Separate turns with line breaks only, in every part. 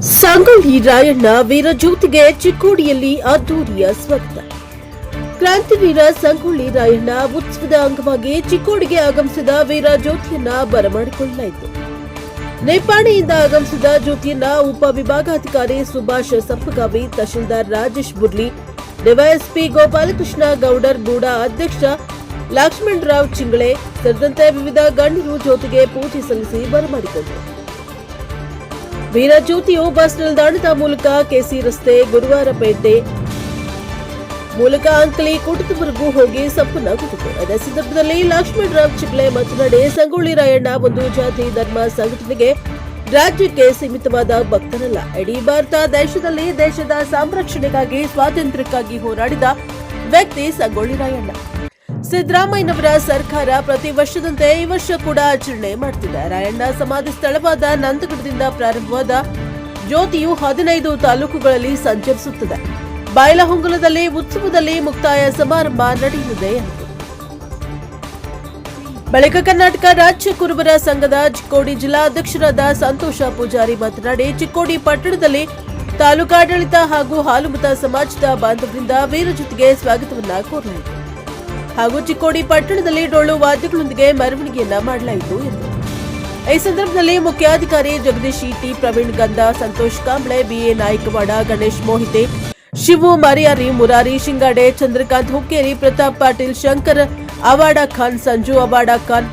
ಸಂಗೊಳ್ಳಿ ರಾಯಣ್ಣ ವೀರಜ್ಯೋತಿಗೆ ಚಿಕ್ಕೋಡಿಯಲ್ಲಿ ಅದ್ದೂರಿಯ ಸ್ವಾಗತ. ಕ್ರಾಂತಿವೀರ ಸಂಗೊಳ್ಳಿ ರಾಯಣ್ಣ ಉತ್ಸವದ ಅಂಗವಾಗಿ ಚಿಕ್ಕೋಡಿಗೆ ಆಗಮಿಸಿದ ವೀರಜ್ಯೋತಿಯನ್ನ ಬರಮಾಡಿಕೊಳ್ಳಲಾಯಿತು. ನೇಪಾಣಿಯಿಂದ ಆಗಮಿಸಿದ ಜ್ಯೋತಿಯನ್ನ ಉಪವಿಭಾಗಾಧಿಕಾರಿ ಸುಭಾಷ್ ಸಂಪಗಾವಿ, ತಹಶೀಲ್ದಾರ್ ರಾಜೇಶ್ ಬುರ್ಲಿ, ಡಿವೈಎಸ್ಪಿ ಗೋಪಾಲಕೃಷ್ಣ ಗೌಡರ್ ಗೂಡ, ಅಧ್ಯಕ್ಷ ಲಕ್ಷ್ಮಣರಾವ್ ಚಿಂಗಳೆ ಸೇರಿದಂತೆ ವಿವಿಧ ಗಣ್ಯರು ಜ್ಯೋತಿಗೆ ಪೂಜೆ ಸಲ್ಲಿಸಿ ಬರಮಾಡಿಕೊಂಡರು. ವೀರಜ್ಯೋತಿಯು ಬಸ್ ನಿಲ್ದಾಣದ ಮೂಲಕ ಕೆಸಿ ರಸ್ತೆ, ಗುರುವಾರಪೇಟೆ ಮೂಲಕ ಅಂಕಲಿ ಕೂಟದವರೆಗೂ ಹೋಗಿ ಸಂಪನ್ನಗೊಂಡಿತು. ಅದೇ ಸಂದರ್ಭದಲ್ಲಿ ಲಕ್ಷ್ಮಣರಾವ್ ಚಿಂಗ್ಳೆ ಮಾತನಾಡಿ, ಸಂಗೊಳ್ಳಿ ರಾಯಣ್ಣ ಒಂದು ಜಾತಿ ಧರ್ಮ ಸಂಘಟನೆಗೆ ರಾಜ್ಯಕ್ಕೆ ಸೀಮಿತವಾದ ಭಕ್ತರಲ್ಲ. ಇಡೀ ಭಾರತ ದೇಶದಲ್ಲಿ ದೇಶದ ಸಂರಕ್ಷಣೆಗಾಗಿ ಸ್ವಾತಂತ್ರ್ಯಕ್ಕಾಗಿ ಹೋರಾಡಿದ ವ್ಯಕ್ತಿ ಸಂಗೊಳ್ಳಿ ರಾಯಣ್ಣ. ಸಿದ್ದರಾಮಯ್ಯನವರ ಸರ್ಕಾರ ಪ್ರತಿ ವರ್ಷದಂತೆ ಈ ವರ್ಷ ಕೂಡ ಆಚರಣೆ ಮಾಡುತ್ತಿದೆ. ರಾಯಣ್ಣ ಸಮಾಧಿ ಸ್ಥಳವಾದ ನಂದಗಡದಿಂದ ಪ್ರಾರಂಭವಾದ ಜ್ಯೋತಿಯು 15 ತಾಲೂಕುಗಳಲ್ಲಿ ಸಂಚರಿಸುತ್ತದೆ. ಬೈಲಹೊಂಗಲದಲ್ಲಿ ಉತ್ಸವದಲ್ಲಿ ಮುಕ್ತಾಯ ಸಮಾರಂಭ ನಡೆಯಲಿದೆ ಎಂದರು. ಬಳಿಕ ಕರ್ನಾಟಕ ರಾಜ್ಯ ಕುರುಬರ ಸಂಘದ ಚಿಕ್ಕೋಡಿ ಜಿಲ್ಲಾಧ್ಯಕ್ಷರಾದ ಸಂತೋಷ ಪೂಜಾರಿ ಮಾತನಾಡಿ, ಚಿಕ್ಕೋಡಿ ಪಟ್ಟಣದಲ್ಲಿ ತಾಲೂಕಾಡಳಿತ ಹಾಗೂ ಹಾಲುಮತ ಸಮಾಜದ ಬಾಂಧವರಿಂದ ವೀರಜ್ಯೋತಿಗೆ ಸ್ವಾಗತವನ್ನ ಕೋರಲಾಯಿತು. ಹಾಗೂ ಚಿಕ್ಕೋಡಿ ಪಟ್ಟಣದಲ್ಲಿ ಡೊಳ್ಳು ವಾದ್ಯಗಳೊಂದಿಗೆ ಮೆರವಣಿಗೆಯನ್ನ ಮಾಡಲಾಯಿತು ಎಂದರು. ಈ ಸಂದರ್ಭದಲ್ಲಿ ಮುಖ್ಯಾಧಿಕಾರಿ ಜಗದೀಶ್ ಇಟಿ, ಪ್ರವೀಣ್ ಗಂಧ, ಸಂತೋಷ್ ಕಾಂಬ್ಳೆ, ಬಿಎ ನಾಯ್ಕವಾಡ, ಗಣೇಶ್ ಮೋಹಿತೆ, ಶಿವು ಮರಿಯಾರಿ, ಮುರಾರಿ ಶಿಂಗಾಡೆ, ಚಂದ್ರಕಾಂತ್ ಹುಕ್ಕೇರಿ, ಪ್ರತಾಪ್ ಪಾಟೀಲ್, ಶಂಕರ್ ಅವಾಡ ಖಾನ್, ಸಂಜು ಅವಾಡ ಖಾನ್,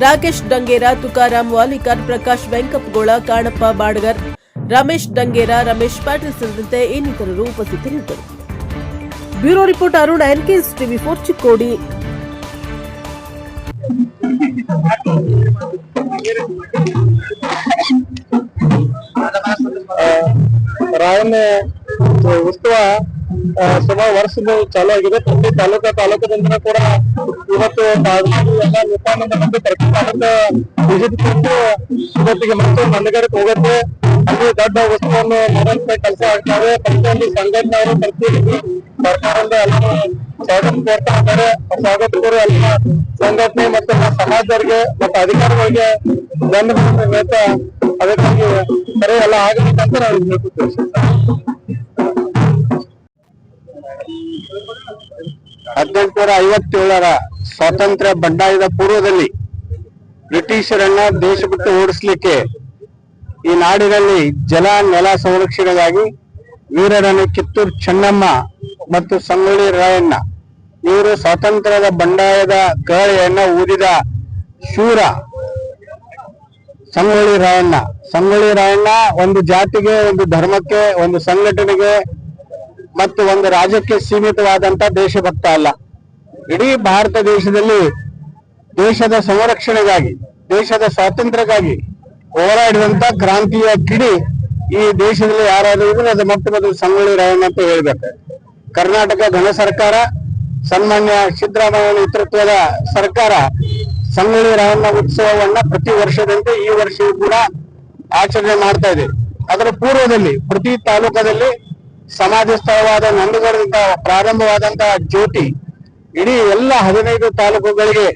ರಾಕೇಶ್ ಡಂಗೇರ, ತುಕಾರಾಮ್ ವಾಲಿಕರ್, ಪ್ರಕಾಶ್ ವೆಂಕಪ್ಪಗೋಳ, ಕಾಣಪ್ಪ ಬಾಡಗರ್, ರಮೇಶ್ ಡಂಗೇರ, ರಮೇಶ್ ಪಾಟೀಲ್ ಸೇರಿದಂತೆ ಇನ್ನಿತರರು ಉಪಸ್ಥಿತರಿದ್ದರು. ಬ್ಯೂರೋ ರಿಪೋರ್ಟ್ ಅರುಣ್, ಎನ್ಕೆಎಸ್ ಟಿವಿ4 ಚಿಕ್ಕೋಡಿ.
ರಾಯಣ್ಣ ಉತ್ಸವ ಸುಮಾರು ವರ್ಷದ ಚಾಲೂ ಆಗಿದೆ. ಪ್ರತಿ ತಾಲೂಕದಿಂದ ಕೂಡ ಇವತ್ತು ಎಲ್ಲ ನಿಪಾಣಿಂದ ಬಂದು ಪ್ರತಿ ತಾಲೂಕು ವಿಸಿಟ್ ಕೊಟ್ಟು ಇವತ್ತಿಗೆ ಮತ್ತೆ ಮಂದಗಡಕ್ಕೆ ಹೋಗುತ್ತೆ. ಅಲ್ಲಿ ದೊಡ್ಡ ಉತ್ಸವವನ್ನು ಮಾಡುವಂತ ಕೆಲಸ ಆಗ್ತಾರೆ. ಪ್ರತಿಯೊಂದು ಸಂಘಟನೆಯವರು ಪ್ರತಿ ಸರ್ಕಾರದಿಂದ ಎಲ್ಲ ಸ್ವಾಗತ ಕೋರ್ತಾ ಇದ್ದಾರೆ. ಸ್ವಾಗತ ಕೋರಿ ಎಲ್ಲ ಸಂಘಟನೆ ಮತ್ತು ಸಮಾಜದವರಿಗೆ ಮತ್ತು ಅಧಿಕಾರಿಗಳಿಗೆ ಧನ್ಯವಾದ ಹೇಳ್ತಾ ಅದಕ್ಕಾಗಿ ಸರಿ ಎಲ್ಲ ಆಗಬೇಕಂತ ನಾವು ಹೇಳ್ಕೊತೀವಿ. 1857ರ ಸ್ವಾತಂತ್ರ್ಯ ಬಂಡಾಯದ ಪೂರ್ವದಲ್ಲಿ ಬ್ರಿಟಿಷರನ್ನ ದೇಶ ಬಿಟ್ಟು ಓಡಿಸ್ಲಿಕ್ಕೆ ಈ ನಾಡಿನಲ್ಲಿ ಜಲ ನೆಲ ಸಂರಕ್ಷಣೆಗಾಗಿ ವೀರರಾಣಿ ಕಿತ್ತೂರು ಚೆನ್ನಮ್ಮ ಮತ್ತು ಸಂಗೊಳ್ಳಿ ರಾಯಣ್ಣ ಇವರು ಸ್ವಾತಂತ್ರ್ಯದ ಬಂಡಾಯದ ಗಾಳಿಯನ್ನ ಊದಿದ ಶೂರ ಸಂಗೊಳ್ಳಿ ರಾಯಣ್ಣ ಒಂದು ಜಾತಿಗೆ, ಒಂದು ಧರ್ಮಕ್ಕೆ, ಒಂದು ಸಂಘಟನೆಗೆ ಮತ್ತು ಒಂದು ರಾಜ್ಯಕ್ಕೆ ಸೀಮಿತವಾದಂತ ದೇಶಭಕ್ತ ಅಲ್ಲ. ಇಡೀ ಭಾರತ ದೇಶದಲ್ಲಿ ದೇಶದ ಸಂರಕ್ಷಣೆಗಾಗಿ, ದೇಶದ ಸ್ವಾತಂತ್ರ್ಯಕ್ಕಾಗಿ ಹೋರಾಡಿದಂತ ಕ್ರಾಂತಿಯ ಕಿಡಿ ಈ ದೇಶದಲ್ಲಿ ಯಾರಾದ್ರೂ ಇದ್ರೆ ಅದು ಮೊಟ್ಟ ಮೊದಲು ಸಂಗೊಳ್ಳಿ ರಾಯಣ್ಣ ಅಂತ ಹೇಳ್ಬೇಕು. ಕರ್ನಾಟಕ ಘನ ಸರ್ಕಾರ, ಸನ್ಮಾನ್ಯ ಸಿದ್ದರಾಮಯ್ಯ ನೇತೃತ್ವದ ಸರ್ಕಾರ ಸಂಗೊಳ್ಳಿ ರಾಯಣ್ಣ ಉತ್ಸವವನ್ನ ಪ್ರತಿ ವರ್ಷದಂತೆ ಈ ವರ್ಷವೂ ಕೂಡ ಆಚರಣೆ ಮಾಡ್ತಾ ಇದೆ. ಅದರ ಪೂರ್ವದಲ್ಲಿ ಪ್ರತಿ ತಾಲೂಕದಲ್ಲಿ ಸಮಾಧಿ ಸ್ಥಳವಾದ ನಂದಗಡದಿಂದ ಪ್ರಾರಂಭವಾದಂತಹ ಜ್ಯೋತಿ ಇಡೀ ಎಲ್ಲ 15 ತಾಲೂಕುಗಳಿಗೆ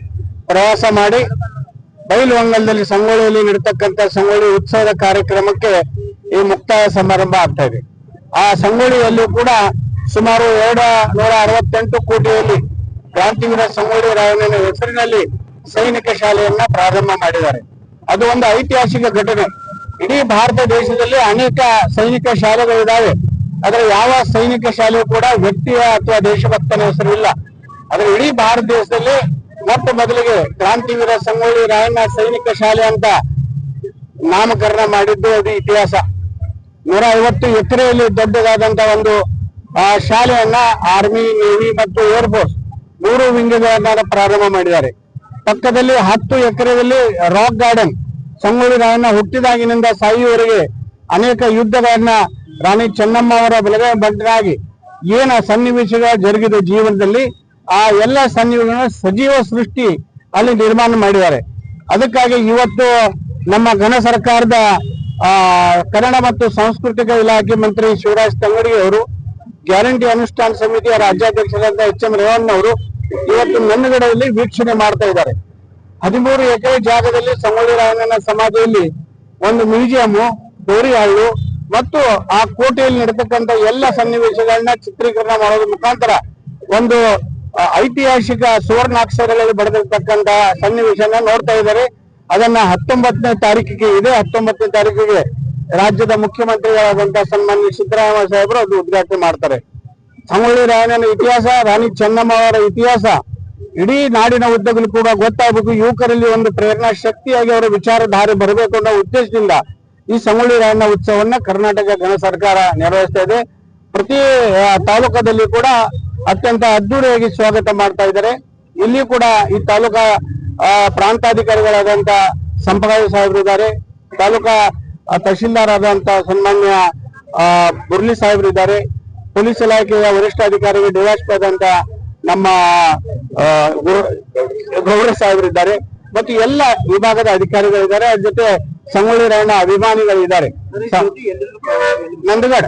ಪ್ರವಾಸ ಮಾಡಿ ಬೈಲಹೊಂಗಲದಲ್ಲಿ ಸಂಗೊಳ್ಳಿಯಲ್ಲಿ ನಡೀತಕ್ಕಂಥ ಸಂಗೊಳ್ಳಿ ಉತ್ಸವದ ಕಾರ್ಯಕ್ರಮಕ್ಕೆ ಈ ಮುಕ್ತಾಯ ಸಮಾರಂಭ ಆಗ್ತಾ ಇದೆ. ಆ ಸಂಗೊಳ್ಳಿಯಲ್ಲೂ ಕೂಡ ಸುಮಾರು 268 ಕೋಟಿಯಲ್ಲಿ ಕ್ರಾಂತಿವೀರ ಸಂಗೊಳ್ಳಿ ರಾಯಣ್ಣನ ಹೆಸರಿನಲ್ಲಿ ಸೈನಿಕ ಶಾಲೆಯನ್ನ ಪ್ರಾರಂಭ ಮಾಡಿದ್ದಾರೆ. ಅದು ಒಂದು ಐತಿಹಾಸಿಕ ಘಟನೆ. ಇಡೀ ಭಾರತ ದೇಶದಲ್ಲಿ ಅನೇಕ ಸೈನಿಕ ಶಾಲೆಗಳಿದ್ದಾವೆ. ಆದ್ರೆ ಯಾವ ಸೈನಿಕ ಶಾಲೆ ಕೂಡ ವ್ಯಕ್ತಿಯ ಅಥವಾ ದೇಶಭಕ್ತನ ಹೆಸರಿಲ್ಲ. ಆದ್ರೆ ಇಡೀ ಭಾರತ ದೇಶದಲ್ಲಿ ಮೊಟ್ಟ ಮೊದಲಿಗೆ ಕ್ರಾಂತಿವೀರ ಸಂಗೊಳ್ಳಿ ರಾಯಣ್ಣ ಸೈನಿಕ ಶಾಲೆ ಅಂತ ನಾಮಕರಣ ಮಾಡಿದ್ದು ಅದು ಇತಿಹಾಸ. 150 ಎಕರೆಯಲ್ಲಿ ದೊಡ್ಡದಾದಂತ ಒಂದು ಶಾಲೆಯನ್ನ ಆರ್ಮಿ, ನೇವಿ ಮತ್ತು ಏರ್ಫೋರ್ಸ್ 3 ವಿಂಗ್ಗಳನ್ನ ಪ್ರಾರಂಭ ಮಾಡಿದ್ದಾರೆ. ಪಕ್ಕದಲ್ಲಿ 10 ಎಕರೆಯಲ್ಲಿ ರಾಕ್ ಗಾರ್ಡನ್, ಸಂಗೊಳ್ಳಿ ರಾಯಣ್ಣ ಹುಟ್ಟಿದಾಗಿನಿಂದ ಸಾಯುವವರೆಗೆ ಅನೇಕ ಯುದ್ಧಗಳನ್ನ ರಾಣಿ ಚೆನ್ನಮ್ಮ ಅವರ ಬಲಗೈ ಬಂಟನಾಗಿ ಏನ ಸನ್ನಿವೇಶಗಳು ಜರುಗಿದ ಜೀವನದಲ್ಲಿ ಆ ಎಲ್ಲ ಸನ್ನಿವೇಶಗಳ ಸಜೀವ ಸೃಷ್ಟಿ ಅಲ್ಲಿ ನಿರ್ಮಾಣ ಮಾಡಿದ್ದಾರೆ. ಅದಕ್ಕಾಗಿ ಇವತ್ತು ನಮ್ಮ ಘನ ಸರ್ಕಾರದ ಕನ್ನಡ ಮತ್ತು ಸಾಂಸ್ಕೃತಿಕ ಇಲಾಖೆ ಮಂತ್ರಿ ಶಿವರಾಜ್ ತಂಗಡಿ ಅವರು, ಗ್ಯಾರಂಟಿ ಅನುಷ್ಠಾನ ಸಮಿತಿಯ ರಾಜ್ಯಾಧ್ಯಕ್ಷರಾದ ಎಚ್.ಎಂ. ರೇವಣ್ಣವರು ಇವತ್ತು ನಂದಗಡದಲ್ಲಿ ವೀಕ್ಷಣೆ ಮಾಡ್ತಾ ಇದ್ದಾರೆ. 13 ಎಕರೆ ಜಾಗದಲ್ಲಿ ಸಂಗೊಳ್ಳಿ ರಾಯಣ್ಣನ ಸಮಾಧಿಯಲ್ಲಿ ಒಂದು ಮ್ಯೂಸಿಯಂ, ಗೋರಿಹಳ್ಳು, ಮತ್ತು ಆ ಕೋಟೆಯಲ್ಲಿ ನಡೀತಕ್ಕಂಥ ಎಲ್ಲ ಸನ್ನಿವೇಶಗಳನ್ನ ಚಿತ್ರೀಕರಣ ಮಾಡೋದ್ರ ಮುಖಾಂತರ ಒಂದು ಐತಿಹಾಸಿಕ ಸುವರ್ಣಾಕ್ಷರಗಳಲ್ಲಿ ಬರೆದಿರ್ತಕ್ಕಂತ ಸನ್ನಿವೇಶನ ನೋಡ್ತಾ ಇದ್ದಾರೆ. ಅದನ್ನ 19ನೇ ತಾರೀಕಿಗೆ ಇದೆ 19ನೇ ತಾರೀಕಿಗೆ ರಾಜ್ಯದ ಮುಖ್ಯಮಂತ್ರಿಗಳಾದಂತಹ ಸನ್ಮಾನ್ಯ ಸಿದ್ದರಾಮಯ್ಯ ಸಾಹೇಬರು ಅದು ಉದ್ಘಾಟನೆ ಮಾಡ್ತಾರೆ. ಸಂಗೊಳ್ಳಿ ರಾಯಣ್ಣನ ಇತಿಹಾಸ, ರಾಣಿ ಚೆನ್ನಮ್ಮ ಅವರ ಇತಿಹಾಸ ಇಡೀ ನಾಡಿನ ಉದ್ದಗಲೂ ಕೂಡ ಗೊತ್ತಾಗಬೇಕು. ಯುವಕರಲ್ಲಿ ಒಂದು ಪ್ರೇರಣಾ ಶಕ್ತಿಯಾಗಿ ಅವರ ವಿಚಾರಧಾರೆ ಬರಬೇಕು ಅನ್ನೋ ಉದ್ದೇಶದಿಂದ ಈ ಸಂಗೊಳ್ಳಿ ರಾಯಣ್ಣ ಉತ್ಸವವನ್ನ ಕರ್ನಾಟಕ ಗಣ ಸರ್ಕಾರ ನಿರ್ವಹಿಸ್ತಾ ಇದೆ. ಪ್ರತಿ ತಾಲೂಕದಲ್ಲಿ ಕೂಡ ಅತ್ಯಂತ ಅದ್ದೂರಿಯಾಗಿ ಸ್ವಾಗತ ಮಾಡ್ತಾ ಇದ್ದಾರೆ. ಇಲ್ಲಿ ಕೂಡ ಈ ತಾಲೂಕಾ ಪ್ರಾಂತಾಧಿಕಾರಿಗಳಾದಂತ ಸಂಪ್ರದಾಯ ಸಾಹೇಬರು ಇದ್ದಾರೆ, ತಾಲೂಕಾ ತಹಶೀಲ್ದಾರ್ ಆದಂತ ಸನ್ಮಾನ್ಯ ಮುರಳಿ ಸಾಹೇಬರು ಇದ್ದಾರೆ, ಪೊಲೀಸ್ ಇಲಾಖೆಯ ವರಿಷ್ಠ ಅಧಿಕಾರಿಗಳು ಡಿವೈಎಸ್ಪಿ ಆದಂತ ನಮ್ಮ ಗೌರವ ಸಾಹೇಬರಿದ್ದಾರೆ ಮತ್ತು ಎಲ್ಲ ವಿಭಾಗದ ಅಧಿಕಾರಿಗಳಿದ್ದಾರೆ. ಅದ್ರ ಜೊತೆ ಸಂಗೊಳ್ಳಿ ರಾಯಣ್ಣ ಅಭಿಮಾನಿಗಳಿದ್ದಾರೆ. ನಂದಗಡ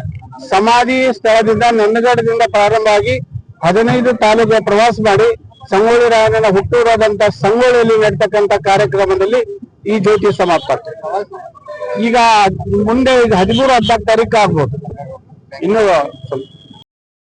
ಸಮಾಧಿ ಸ್ಥಳದಿಂದ ನಂದಗಡದಿಂದ ಪ್ರಾರಂಭ ಆಗಿ 15 ತಾಲೂಕಿಗೆ ಪ್ರವಾಸ ಮಾಡಿ ಸಂಗೊಳ್ಳಿ ರಾಯಣ್ಣನ ಹುಟ್ಟೂರಾದಂತ ಸಂಗೊಳ್ಳಿಯಲ್ಲಿ ನಡೀತಕ್ಕಂತ ಕಾರ್ಯಕ್ರಮದಲ್ಲಿ ಈ ಜ್ಯೋತಿ ಸಮಾಪ್ತ ಆಗ್ತದೆ. ಈಗ ಮುಂದೆ 13-14 ತಾರೀಕು ಆಗ್ಬೋದು. ಇನ್ನು